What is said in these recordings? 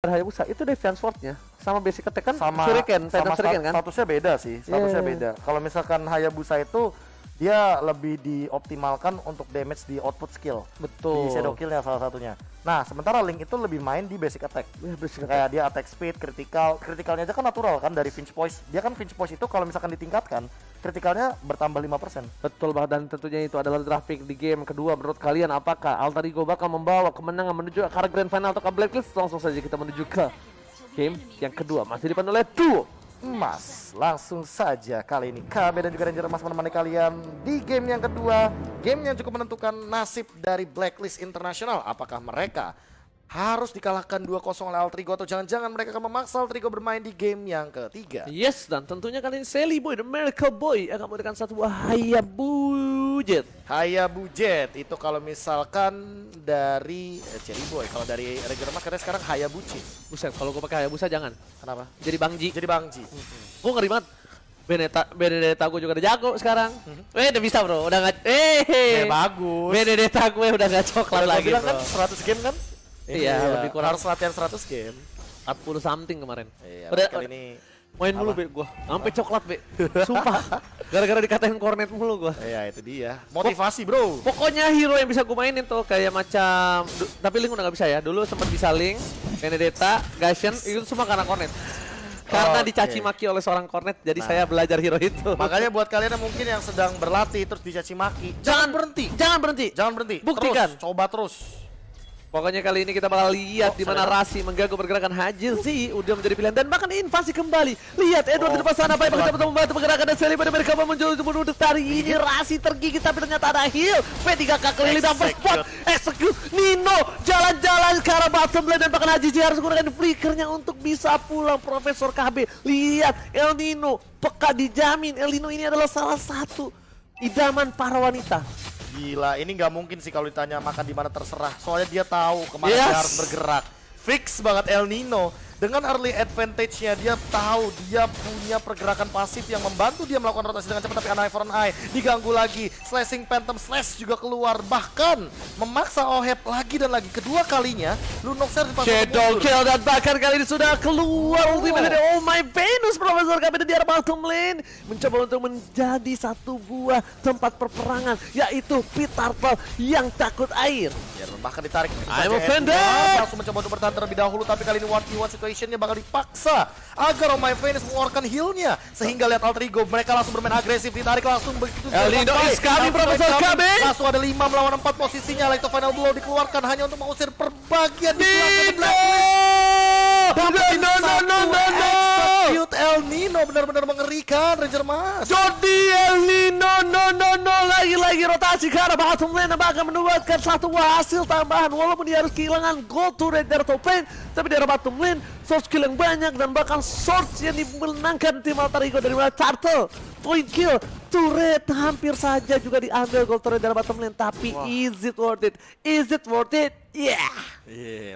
Hayabusa itu Defiant Sword-nya sama basic attack kan sama Shuriken, Titan Shuriken kan? statusnya beda sih, statusnya beda. Kalau misalkan Hayabusa itu dia lebih dioptimalkan untuk damage di output skill. Betul. Di shadow kill-nya salah satunya. Nah, sementara Link itu lebih main di basic attack. Kayak dia attack speed, kritikalnya aja kan natural kan dari Finch Poise. Dia kan Finch Poise itu kalau misalkan ditingkatkan, kritikalnya bertambah 5%. Betul banget, dan tentunya itu adalah draft pick di game kedua. Menurut kalian apakah Alter Ego bakal membawa kemenangan menuju ke arah Grand Final atau ke Blacklist? Langsung saja kita menuju ke game yang kedua. Masih dipandu oleh duo Emas. Langsung saja kali ini KB dan juga Ranger Emas menemani kalian di game yang kedua. Game yang cukup menentukan nasib dari Blacklist International. Apakah mereka harus dikalahkan 2-0 oleh Alter Ego atau jangan-jangan mereka akan memaksa Alter Ego bermain di game yang ketiga. Yes, dan tentunya kali ini Sally Boy, The Miracle Boy akan memberikan satu buah Hayabujet. Hayabujet itu kalau misalkan dari Cherry Boy, kalau dari Ranger Emas katanya sekarang Hayabuchi. Buset, kalau gue pakai Hayabusa jangan. Kenapa? Jadi Bangji. Jadi Bangji. Gue ngeri banget. Benedetta gue juga udah jago sekarang. Udah bisa bro, udah nggak. Bagus. Benedetta gue udah nggak coklat lagi bilang bro. kan 100 game kan? Iya, lebih kurang harus latihan 100 game. 40 something kemarin. Iya, Udah kali ini main mulu be gua. Sampai coklat be. Sumpah. Gara-gara dikatain cornet mulu gua. iya itu dia. Motivasi, Bro. Pokoknya hero yang bisa gua mainin tuh kayak macam tapi Link udah gak bisa ya. Dulu sempat bisa Link, Benedetta, Gashen itu semua karena cornet. Karena dicaci maki oleh seorang cornet, jadi saya belajar hero itu. Makanya buat kalian yang mungkin yang sedang berlatih terus dicaci maki, jangan berhenti. Jangan berhenti. Jangan berhenti. Buktikan. Terus, coba terus. Pokoknya kali ini kita bakal lihat di mana Rasi mengganggu pergerakan Hajil sih udah menjadi pilihan dan bahkan invasi kembali. Lihat Edward di depan sana baik betul membantu pergerakan dan Sally pada mereka muncul untuk menuduh tari ini Rasi tergigit tapi ternyata ada heal. P3K keliling dapat spot. Execute Nino jalan-jalan ke arah bottom lane dan bahkan Haji harus menggunakan flickernya untuk bisa pulang Profesor KB. Lihat El Nino peka dijamin. El Nino ini adalah salah satu idaman para wanita. Gila, ini nggak mungkin sih kalau ditanya makan di mana terserah. Soalnya dia tahu kemana dia harus bergerak. Fix banget El Nino. Dengan early advantage-nya dia tahu dia punya pergerakan pasif yang membantu dia melakukan rotasi dengan cepat, tapi an eye for an eye diganggu lagi. Slashing Phantom Slash juga keluar, bahkan memaksa Oheb lagi dan lagi. Kedua kalinya Lunoxer dipasang Shadow Kill dan bahkan kali ini sudah keluar ultimate dari Oh My Venus. Profesor KB di arah bottom lane mencoba untuk menjadi satu buah tempat perperangan, yaitu Pit Turtle yang takut air. Bahkan ditarik. I'm offended. Langsung mencoba untuk bertahan terlebih dahulu, tapi kali ini 1v1 situationnya bakal dipaksa agar Oh My Venus mengeluarkan healnya, sehingga lihat Alter Ego mereka langsung bermain agresif, ditarik langsung begitu. El Nino is coming, Profesor KB. Langsung ada 5 melawan 4 posisinya. Light of Final Blow dikeluarkan hanya untuk mengusir perbagian di Execute El Nino, benar-benar mengerikan Ranger Mas. Jody El Nino lagi-lagi rotasi ke arah bottom lane dan bahkan menubuatkan satu hasil tambahan walaupun dia harus kehilangan gold turret dari top lane, tapi di arah bottom lane source kill yang banyak dan bahkan source yang dimenangkan tim Alter Ego dari Turtle. Point kill, turret hampir saja juga diambil gold turret dari bottom lane, tapi is it worth it? Is it worth it? Yeah.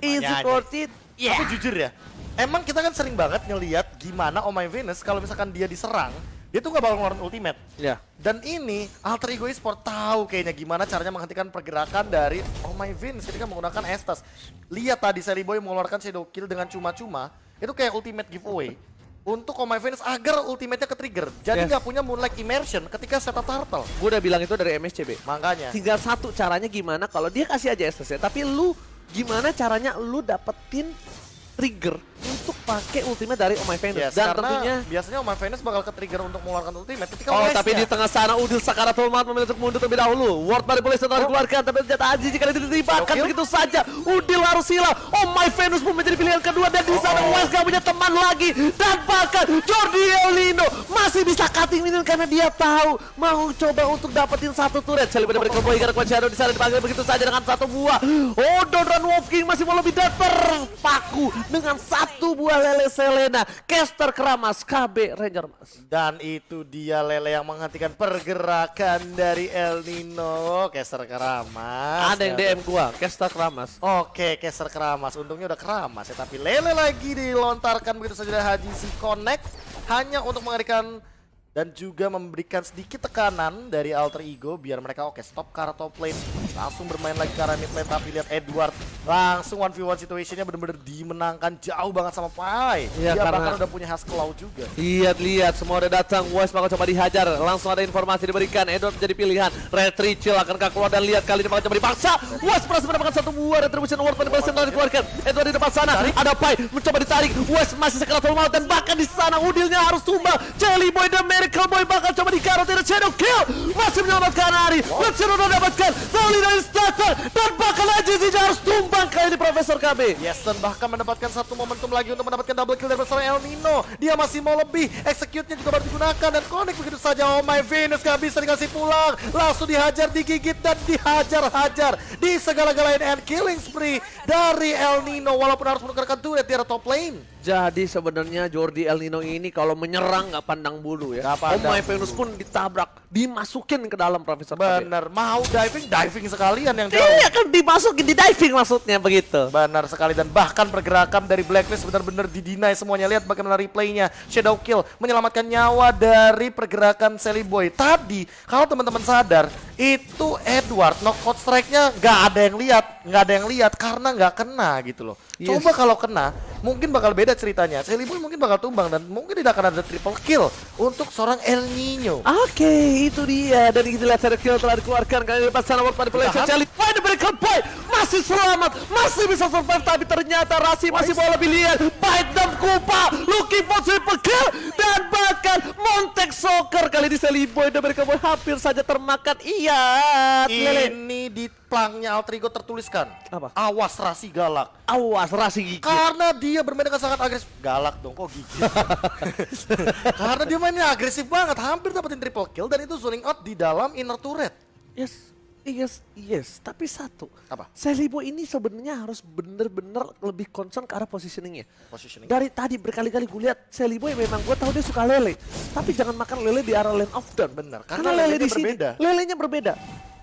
Is it worth it? Yeah. Aku jujur ya, emang kita kan sering banget ngelihat gimana Oh My Venus kalau misalkan dia diserang, dia tuh gak bakal ngeluarin ultimate. Ya. Dan ini Alter Ego Esport tahu kayaknya gimana caranya menghentikan pergerakan dari Oh My Venus ketika menggunakan Estus. Lihat tadi Sally Boy mengeluarkan Shadow Kill dengan cuma-cuma, itu kayak ultimate giveaway untuk Oh My Venus agar ultimate-nya ke-trigger. Jadi nggak punya Moonlight Immersion ketika setup Turtle. Gue udah bilang itu dari MSCB. Makanya. Tinggal satu caranya gimana kalau dia kasih aja Estus ya, tapi lu gimana caranya lu dapetin trigger untuk pakai ultimate dari Oh My Venus. Yes, dan karena tentunya biasanya Oh My Venus bakal ke-trigger untuk mengeluarkan ultimate ketika tapi di tengah sana Udil Sakaratul Maut memilih untuk mundur terlebih dahulu. Ward dari polisi telah dikeluarkan, tapi ternyata Aziz jika ditibakan begitu saja. Udil harus hilang. Oh My Venus pun menjadi pilihan kedua dan di sana Wes gak punya teman lagi. Dan bahkan Jordi El Nino masih bisa cutting minion karena dia tahu mau coba untuk dapetin satu turret. Sally pada mereka boy karena Shadow di sana dipanggil begitu saja dengan satu buah. Oh, Don Run Wolf King masih mau lebih dan terpaku dengan satu buah lele Selena. Caster Keramas KB Ranger Mas. Dan itu dia Lele yang menghentikan pergerakan dari El Nino. Caster Keramas. Ada yang DM gua, Caster Keramas. Oke, Caster Keramas. Untungnya udah keramas ya. Tapi Lele lagi dilontarkan begitu saja dari Haji si Connect. Hanya untuk mengerikan dan juga memberikan sedikit tekanan dari Alter Ego biar mereka oke stop ke arah top lane, langsung bermain lagi ke arah mid lane. Tapi lihat Edward langsung 1v1 situationnya bener-bener dimenangkan jauh banget sama Pai. Iya, Dia karena bahkan udah punya Haskell juga. Lihat semua udah datang. Wes bakal coba dihajar. Langsung ada informasi diberikan. Edward menjadi pilihan. Retrichil akankah keluar dan lihat kali ini bakal coba dipaksa. Wes berhasil mendapatkan satu buah retribution award pada balas yang dikeluarkan. Edward di depan sana. Ada Pai mencoba ditarik. Wes masih sekeratul maut dan bahkan di sana Udilnya harus tumbang. Jelly Boy dan Miracle Boy bakal coba digarot dari Shadow Kill. Masih menyelamatkan Ari. Let's udah dapatkan Tali dari starter dan bakal aja sih harus tumbang kali ini Profesor KB. Yes, dan bahkan mendapatkan satu momentum lagi untuk mendapatkan double kill dari seorang El Nino. Dia masih mau lebih, execute-nya juga baru digunakan dan connect begitu saja. Oh my Venus gak bisa dikasih pulang, langsung dihajar, digigit dan dihajar-hajar di segala-galanya and killing spree dari El Nino walaupun harus menukarkan turret di arah top lane. Jadi sebenarnya Jordi El Nino ini kalau menyerang nggak pandang bulu ya. Nggak pandang Oh my Venus pun ditabrak, dimasukin ke dalam Profesor KB. Bener, mau diving sekalian yang jauh. Iya kan dimasukin di diving maksudnya begitu. Benar sekali, dan bahkan pergerakan dari Blacklist benar-benar didinai semuanya. Lihat bagaimana replaynya. Shadow Kill menyelamatkan nyawa dari pergerakan Sally Boy. Tadi kalau teman-teman sadar itu Edward knockout strike-nya nggak ada yang lihat karena nggak kena gitu loh. Yes. Coba kalau kena mungkin bakal beda ceritanya. Sally Boy mungkin bakal tumbang dan mungkin tidak akan ada triple kill untuk seorang El Nino. Oke, itu dia. Dan kita lihat Shadow Kill telah dikeluarkan kali ini pas sana world manipulation. Jelly Boy dan Miracle Boy masih selamat, masih bisa survive, tapi ternyata Rasi masih mau lebih lihat. Bite dan Kupa, looking for triple kill, dan bahkan Montek Soccer kali ini Sally Boy dan Miracle Boy hampir saja termakan. Iya, Lele. Ini di plangnya Alter Ego tertuliskan Apa? awas Rasi galak. Awas Rasi gigit. Karena dia bermain dengan sangat agresif. Galak dong, kok gigit. Karena dia mainnya agresif banget, hampir dapetin triple kill dan itu zoning out di dalam inner turret. Yes. Tapi satu. Apa? Sally Boy ini sebenarnya harus bener-bener lebih concern ke arah positioningnya. Positioning. Dari tadi berkali-kali gue lihat Sally Boy memang gue tahu dia suka lele. Tapi jangan makan lele di arah lane of down. Bener, Karena karena lele lelenya di sini, berbeda. lelenya berbeda.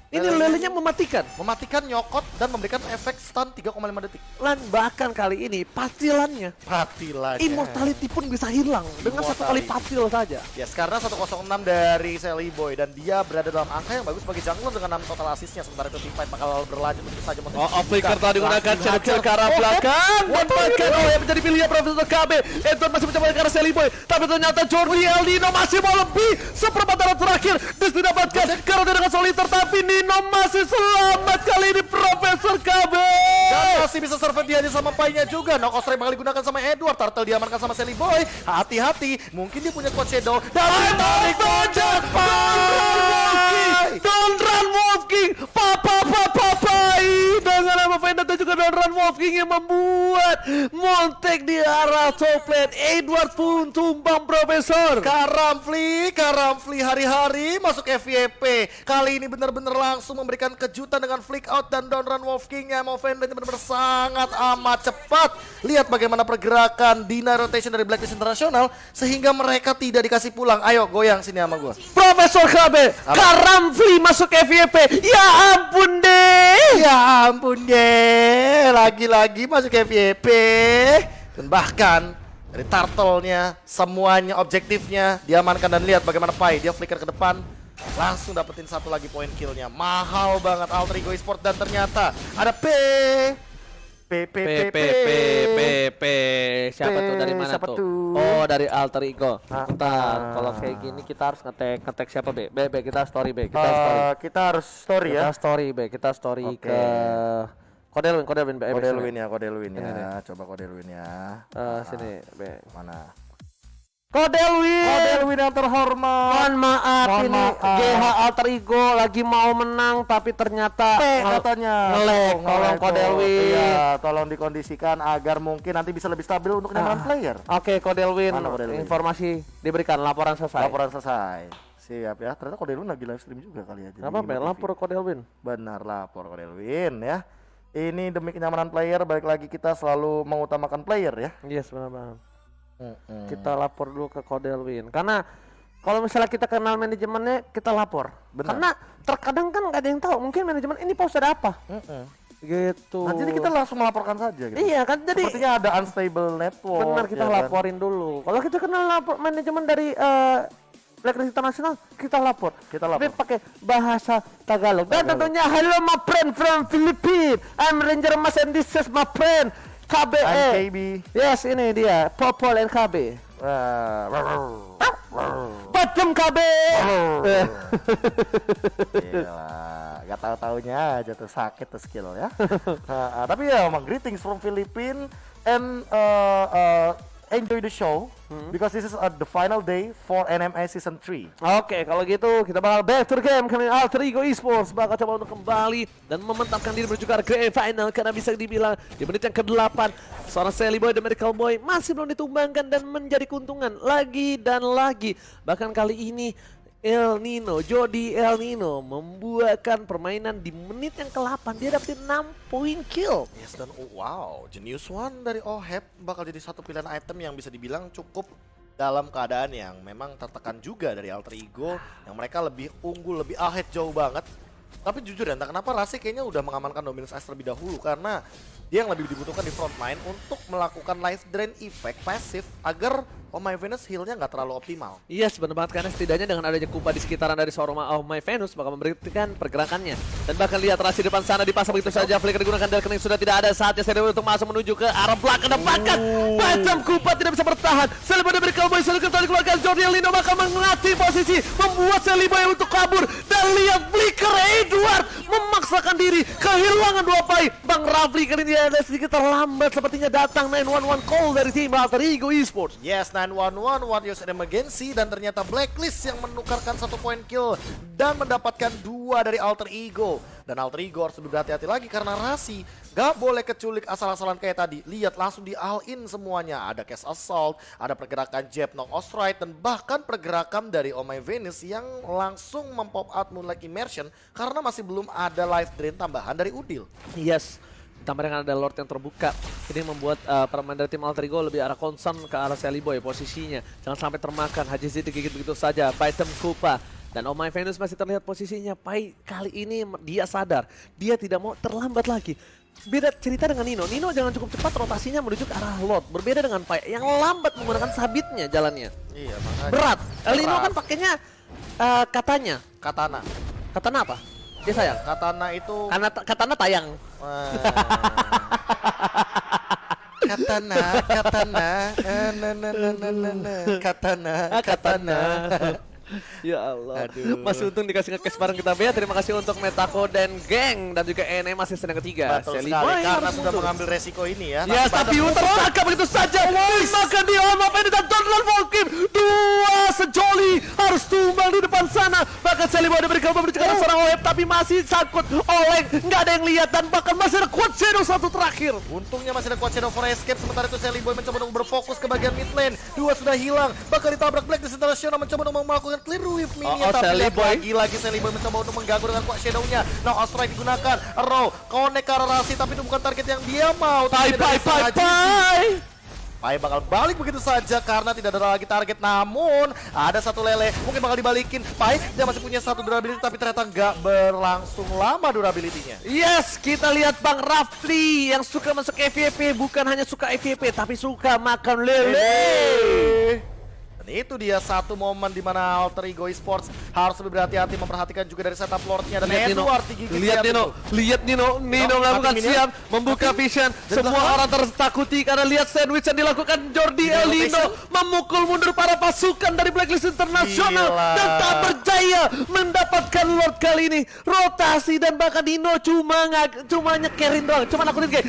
Ini lelenya mematikan. Mematikan, nyokot, dan memberikan efek stun 3,5 detik. Dan bahkan kali ini patilannya, Patilannya. immortality pun bisa hilang dengan satu kali patil saja. Yes, karena 106 dari Sally Boy dan dia berada dalam angka yang bagus bagi jungler dengan 6 total assistnya. Sementara itu teamfight bakal berlanjut tentu saja. Flicker telah digunakan, Shadow Kill ke arah belakang. Dan bahkan yang menjadi pilihan Profesor KB. Edward masih mencoba ke arah Sally Boy. Tapi ternyata Jordi El Nino masih mau lebih. Seperempat darah terakhir. Dis didapatkan karena dia dengan soliter. Tapi Nino masih selamat kali ini Profesor KB. Dan masih bisa survive dia sama Pai-nya juga. Knockout strike bakal digunakan sama Edward. Turtle diamankan sama Sally Boy. Hati-hati, mungkin dia punya quad shadow. Dan ditarik Bojang Pai. Don't run Wolf King. Pai. Dengan nama Vendor dan juga Don't run Wolf King yang membuat Montek di arah top lane. Edward pun tumbang Profesor. Karamfli hari-hari masuk FYP. Kali ini benar-benar langsung memberikan kejutan dengan flick out dan down run Wolf King-nya. Movement benar-benar sangat amat cepat. Lihat bagaimana pergerakan Dina rotation dari Blacklist International sehingga mereka tidak dikasih pulang. Ayo goyang sini sama gua. Profesor KB, Karamfli masuk FYP. Ya ampun deh. Lagi-lagi masuk FYP. Dan bahkan dari turtle-nya semuanya objektifnya diamankan. Dan lihat bagaimana Pai, dia flicker ke depan, langsung dapetin satu lagi poin killnya. Mahal banget Alter Ego Esport. Dan ternyata ada P. Siapa tuh, dari mana siapa tuh? tuh? Oh, dari Alter Ego. Bentar, kalau kayak gini kita harus ngetek siapa B? Kita story B. Kita harus story ya. Kita story Oke. ke Kodelwin B. Kodelwin Ini. ya. Coba Kodelwin ya. Sini B. Mana? Kodelwin yang terhormat. Mohon maaf, Mohon ini maaf. GH Alter Ego lagi mau menang tapi ternyata Katanya nge-lag. Oh, Tolong nge-lag. Kodelwin. Iya, tolong dikondisikan agar mungkin nanti bisa lebih stabil untuk kendaraan player. Oke, Kodelwin, Mana Kodelwin? informasi diberikan, laporan selesai. Laporan selesai. Siap ya. Ternyata Kodelwin lagi live stream juga kali ya. Jadi Apa, Gima TV. lapor Kodelwin. Benar, lapor Kodelwin ya. Ini demi kenyamanan player, balik lagi kita selalu mengutamakan player ya. Yes, benar banget. Kita lapor dulu ke Kodelwin. Karena kalau misalnya kita kenal manajemennya, kita lapor. Benar. Karena terkadang kan nggak ada yang tahu. Mungkin manajemen ini pause ada apa? Gitu. Nah, jadi kita langsung melaporkan saja gitu. Iya kan, jadi Sepertinya ada unstable network. benar, kita ya kan? laporin dulu. Kalau kita kenal manajemen dari Blacklist Internasional kita lapor. Kita lapor. Tapi pakai bahasa Tagalog. Dan tentunya hello my friend from Philippines. I'm Ranger Mas and this is my friend KBE. I'm KB. Yes, ini dia Popol and KB. Patem KB. Gila, gak tahu-taunya aja tuh sakit tuh skill ya. Tapi ya emang greetings from Philippines and enjoy the show because this is the final day for NMA Season 3. Oke, kalau gitu kita bakal back to the game. Kami Alter Ego Esports bakal coba untuk kembali dan memantapkan diri menuju ke arah grand final karena bisa dibilang di menit yang ke-8 seorang Sally Boy dan Medical Boy masih belum ditumbangkan dan menjadi keuntungan lagi dan lagi. Bahkan kali ini Jody El Nino membuahkan permainan di menit yang ke-8. Dia dapetin 6 poin kill. Yes, dan wow, Genius One dari OHEP bakal jadi satu pilihan item yang bisa dibilang cukup dalam keadaan yang memang tertekan juga dari Alter Ego, yang mereka lebih unggul, lebih ahead jauh banget. Tapi jujur ya, entah kenapa Rasi kayaknya udah mengamankan Dominus Ice terlebih dahulu karena dia yang lebih dibutuhkan di front line untuk melakukan life drain effect pasif agar Oh My Venus healnya nggak terlalu optimal. Iya, benar banget karena setidaknya dengan adanya Kupa di sekitaran dari seorang Oh My Venus bakal memberikan pergerakannya. Dan bahkan lihat Rasi depan sana dipasang begitu saja, flicker digunakan dari kening sudah tidak ada, saatnya Celebi untuk masuk menuju ke arah belakang dan bahkan Pacem Kupa tidak bisa bertahan. Celebi dari Cowboy sudah dikeluarkan, Jordi El Nino bakal mengatasi posisi, membuat Celebi untuk kabur dan lihat flicker Edward memaksakan diri, kehilangan 2 pai. Bang Rafli kali ini ada sedikit terlambat, sepertinya datang 911 call dari tim Alter Ego Esports. Yes, 911 Warriors Emergency dan ternyata Blacklist yang menukarkan 1 poin kill dan mendapatkan 2 dari Alter Ego. Dan Alter Ego harus lebih berhati-hati lagi karena Rasi gak boleh keculik asal-asalan kayak tadi. Lihat langsung di all-in semuanya. Ada Cast Assault, ada pergerakan Jab Knock Ostrite, dan bahkan pergerakan dari Oh My Venus yang langsung mempop out Moonlight Immersion karena masih belum ada life drain tambahan dari Udil. Yes, ditambah dengan ada Lord yang terbuka. Ini membuat permainan dari tim Alter Ego lebih arah concern ke arah Sally Boy posisinya. Jangan sampai termakan, Haji Zid digigit begitu saja, Python Kupa. Dan Oh My Venus masih terlihat posisinya. Pai kali ini dia sadar, dia tidak mau terlambat lagi. Beda cerita dengan Nino. Nino jangan cukup cepat rotasinya menuju ke arah Lord. Berbeda dengan Pai yang lambat menggunakan sabitnya jalannya. Iya, makanya. Berat. El Nino kan pakainya katanya. Katana. Katana apa? Dia sayang. Katana itu... Katana tayang. Katana, katana. Ya Allah. Aduh. Masih untung dikasih nge-cash bareng kita Bea. Terima kasih untuk Metako dan Geng dan juga NM masih sedang ketiga. Betul Sally sekali, Boy karena harus sudah mundur. mengambil resiko ini ya. Yes, tapi terangkap begitu saja. Dimakan di Oma Penny dan Donald Volkim. 2 sejoli harus tumbang di depan sana. Bahkan Sally Boy diberi kabar menuju ke arah seorang OF tapi masih sangkut oleng. Nggak ada yang lihat dan bahkan masih ada Quad Shadow satu terakhir. Untungnya masih ada Quad Shadow for escape. Sementara itu Sally Boy mencoba untuk berfokus ke bagian mid lane. 2 sudah hilang. Bahkan ditabrak Blacklist International mencoba untuk melakukan clear with minion. Tapi Sally Boy. lagi Sally Boy mencoba untuk mengganggu dengan Quad Shadow-nya. Now Ostrike digunakan. Row connect ke arah Rasi tapi itu bukan target yang dia mau. Pai bakal balik begitu saja karena tidak ada lagi target. Namun ada satu lele mungkin bakal dibalikin. Pai dia masih punya 1 durability tapi ternyata nggak berlangsung lama durability-nya. Yes, kita lihat Bang Rafli yang suka masuk FVP, bukan hanya suka FVP tapi suka makan lele. Dan itu dia satu momen di mana Alter Ego Esports harus lebih berhati-hati memperhatikan juga dari setup Lordnya dan Edward digigit. Lihat Nino melakukan siap membuka vision. Semua orang tertakuti karena lihat sandwich yang dilakukan Jordi El Nino memukul mundur para pasukan dari Blacklist Internasional dan tak berjaya mendapatkan Lord kali ini. Rotasi dan bahkan Nino cuma nyekerin doang, cuma lakuin kayak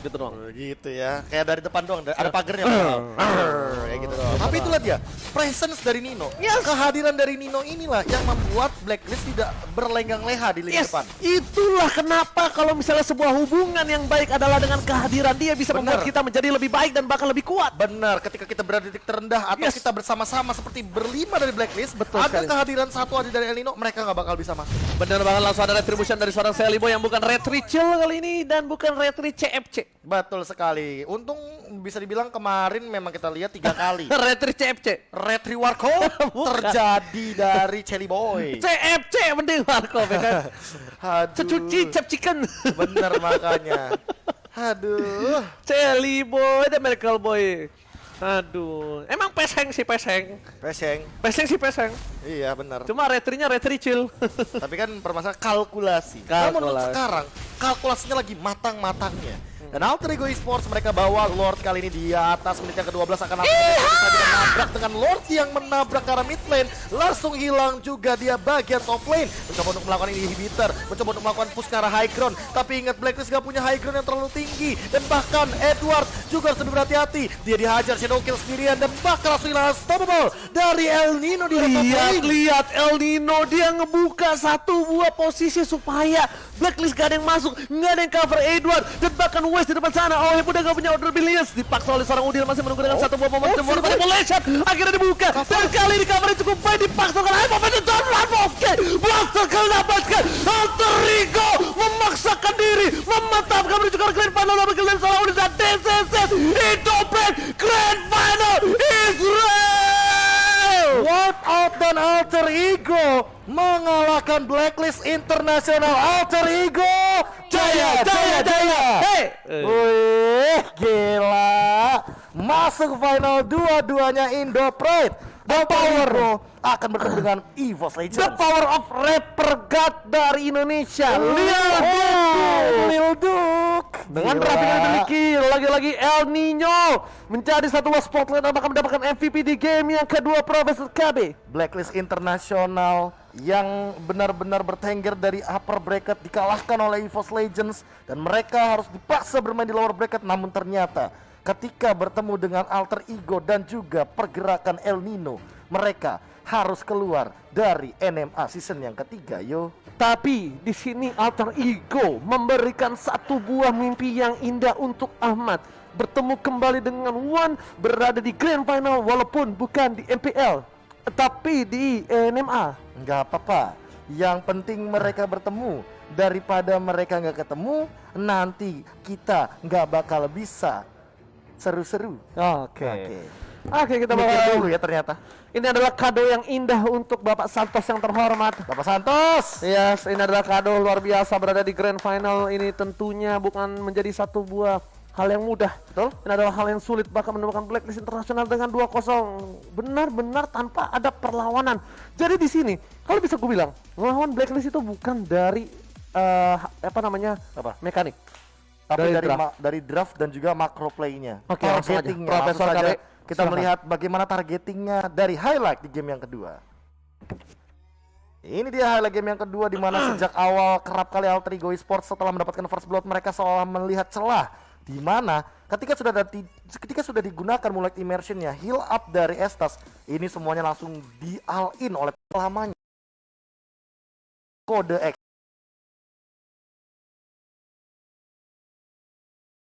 gitu doang. Gitu ya, kayak dari depan doang, ada pagernya. Kayak gitu doang. Tapi itulah dia, presence dari Nino. Kehadiran dari Nino inilah yang membuat Blacklist tidak berlenggang leha di lini depan. Itulah kenapa kalau misalnya sebuah hubungan yang baik adalah dengan kehadiran dia bisa membuat kita menjadi lebih baik dan bahkan lebih kuat. Benar, ketika kita berada di titik terendah atau kita bersama-sama seperti berlima dari Blacklist, ada kehadiran satu aja dari El Nino, mereka nggak bakal bisa masuk. Benar banget, langsung ada retribution dari seorang Sally Boy yang bukan Retri Chill kali ini dan bukan Retri CFC. Betul sekali. Untung bisa dibilang kemarin memang kita lihat 3 kali. Retri CFC. Retri Warkop terjadi dari Sally Boy. CFC mending Warkop ya kan. Secuci cap chicken. Bener makanya. Aduh. Sally Boy dan Medical Boy. Aduh, emang peseng sih peseng. Peseng. Peseng sih peseng. Iya benar. Cuma retrinya retri chill. Tapi kan permasalahan kalkulasi. Namun untuk sekarang kalkulasinya lagi matang-matangnya. Dan Alter Ego Esports mereka bawa Lord kali ini di atas menit yang ke-12 akan menabrak dengan Lord yang menabrak ke arah mid lane. Langsung hilang juga dia bagian top lane. Mencoba untuk melakukan inhibitor, mencoba untuk melakukan push ke arah high ground. Tapi ingat Blacklist gak punya high ground yang terlalu tinggi. Dan bahkan Edward juga harus lebih berhati-hati. Dia dihajar Shadow Kill sendirian dan bakal langsung hilang unstoppable dari El Nino di top lane. Lihat El Nino dia ngebuka satu buah posisi supaya Blacklist gak ada yang masuk, gak ada yang cover Edward dan bahkan West di depan sana. Oh, udah gak punya order billions, dipaksa oleh seorang Udil masih menunggu dengan satu buah momentum manipulation. Akhirnya dibuka dan kali ini covernya cukup baik, dipaksa oleh Hypo dan Don Lavovke. Blaster kali dapatkan Alter Ego memaksakan diri memantapkan menuju ke Grand Final dan bergelar salah Udil dan DCC Indopret Grand Final Israel. World Out dan Alter Ego mengalahkan Blacklist International. Alter Ego jaya. Hey, Wih, gila. Masuk final dua-duanya Indo Pride. The Power akan bertemu dengan EVOS Legends. the power of rapper god dari Indonesia, Lil Duk. dengan grafik yang dimiliki lagi-lagi El Nino menjadi satu buah spotlight dan bakal mendapatkan MVP di game yang kedua Profesor KB. Blacklist International yang benar-benar bertengger dari upper bracket dikalahkan oleh EVOS Legends dan mereka harus dipaksa bermain di lower bracket, namun ternyata ketika bertemu dengan Alter Ego dan juga pergerakan El Nino, mereka harus keluar dari NMA season yang ketiga, yo. Tapi di sini Alter Ego memberikan satu buah mimpi yang indah untuk Ahmad, bertemu kembali dengan One, berada di Grand Final walaupun bukan di MPL tapi di NMA. Nggak apa-apa, yang penting mereka bertemu. Daripada mereka nggak ketemu, nanti kita nggak bakal bisa seru-seru. Oke, kita Mikir bakal dulu ya ternyata. ini adalah kado yang indah untuk Bapak Santos yang terhormat. Bapak Santos. Yes, ini adalah kado luar biasa berada di Grand Final. Ini tentunya bukan menjadi satu buah hal yang mudah. Betul. Ini adalah hal yang sulit, bahkan menemukan Blacklist Internasional dengan 2-0 benar-benar tanpa ada perlawanan. Jadi di sini kalau bisa gue bilang, melawan Blacklist itu bukan dari mekanik. Tapi Dari dari draft dan juga macro play-nya. Oke, langsung aja. Targetingnya. Profesor Langsung saja Kale, kita silakan. melihat bagaimana targetingnya dari highlight di game yang kedua. Ini dia highlight game yang kedua di mana sejak awal kerap kali Alter Ego Esports setelah mendapatkan first blood mereka seolah melihat celah di mana ketika sudah digunakan mulai immersionnya, heal up dari Estas, ini semuanya langsung di all in oleh lamanya kode X